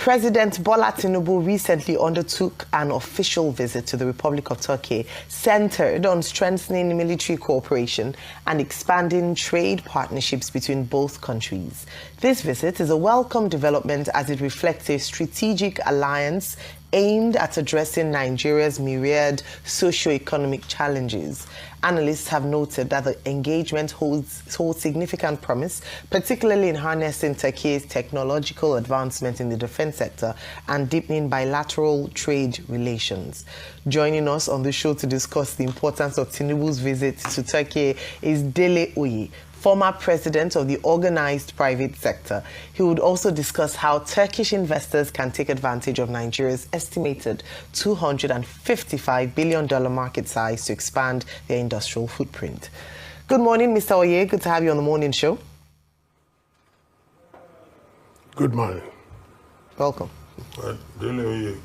President Bola Tinubu recently undertook an official visit to the Republic of Turkey, centered on strengthening military cooperation and expanding trade partnerships between both countries. This visit is a welcome development as it reflects a strategic alliance aimed at addressing Nigeria's myriad socio-economic challenges. Analysts have noted that the engagement holds significant promise, particularly in harnessing Turkey's technological advancement in the defense sector and deepening bilateral trade relations. Joining us on the show to discuss the importance of Tinubu's visit to Turkey is Dele Oye, former president of the organized private sector. He would also discuss how Turkish investors can take advantage of Nigeria's estimated $255 billion market size to expand their industrial footprint. Good morning, Mr. Oye. Good to have you on the morning show. Good morning. Welcome. Dele Oye,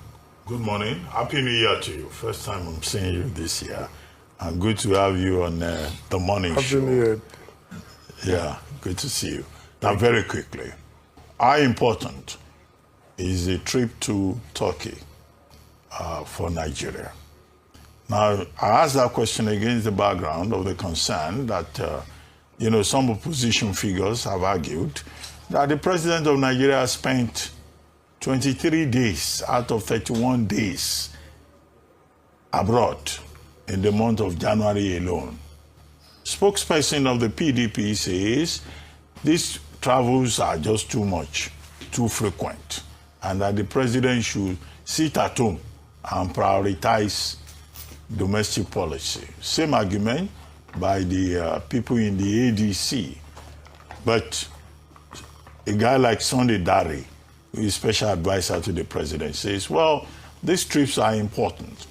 good morning. Happy New Year to you. First time I'm seeing you this year. And good to have you on the morning show. Happy New Year. Yeah, good to see you. Now, very quickly, how important is a trip to Turkey for Nigeria? Now, I ask that question against the background of the concern that, some opposition figures have argued that the president of Nigeria spent 23 days out of 31 days abroad in the month of January alone. Spokesperson of the PDP says these travels are just too much, too frequent, and that the president should sit at home and prioritize domestic policy. Same argument by the people in the ADC. But a guy like Sunday Dare, who is special advisor to the president, says, well, these trips are important,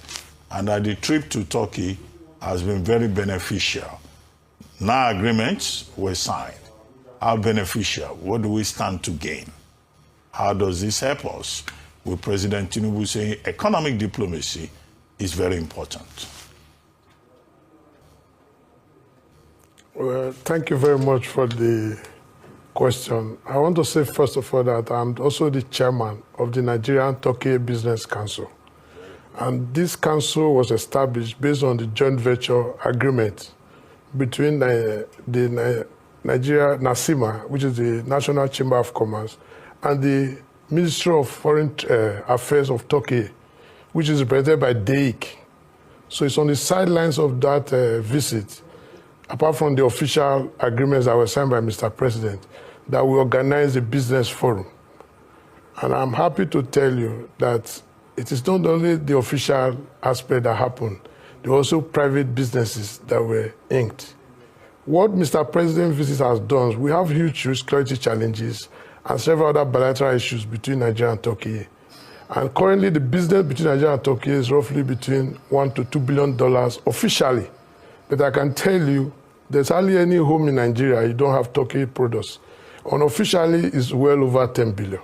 and that the trip to Turkey has been very beneficial. Now agreements were signed. How beneficial? What do we stand to gain? How does this help us? With President Tinubu saying economic diplomacy is very important. Well, thank you very much for the question. I want to say, first of all, that I'm also the chairman of the Nigerian-Turkey Business Council. And this council was established based on the joint venture agreement between the Nigeria NACIMA, which is the National Chamber of Commerce, and the Ministry of Foreign Affairs of Turkey, which is represented by DEIK. So it's on the sidelines of that visit, apart from the official agreements that were signed by Mr. President, that we organize a business forum. And I'm happy to tell you that it is not only the official aspect that happened, there were also private businesses that were inked. What Mr. President's visit has done, we have huge security challenges and several other bilateral issues between Nigeria and Turkey. And currently, the business between Nigeria and Turkey is roughly between $1 to $2 billion officially. But I can tell you, there's hardly any home in Nigeria you don't have Turkey products. Unofficially, it's well over 10 billion.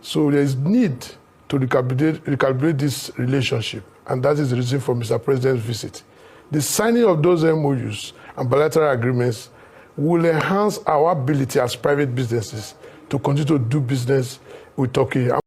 So there is need to recalibrate this relationship. And that is the reason for Mr. President's visit. The signing of those MOUs and bilateral agreements will enhance our ability as private businesses to continue to do business with Turkey.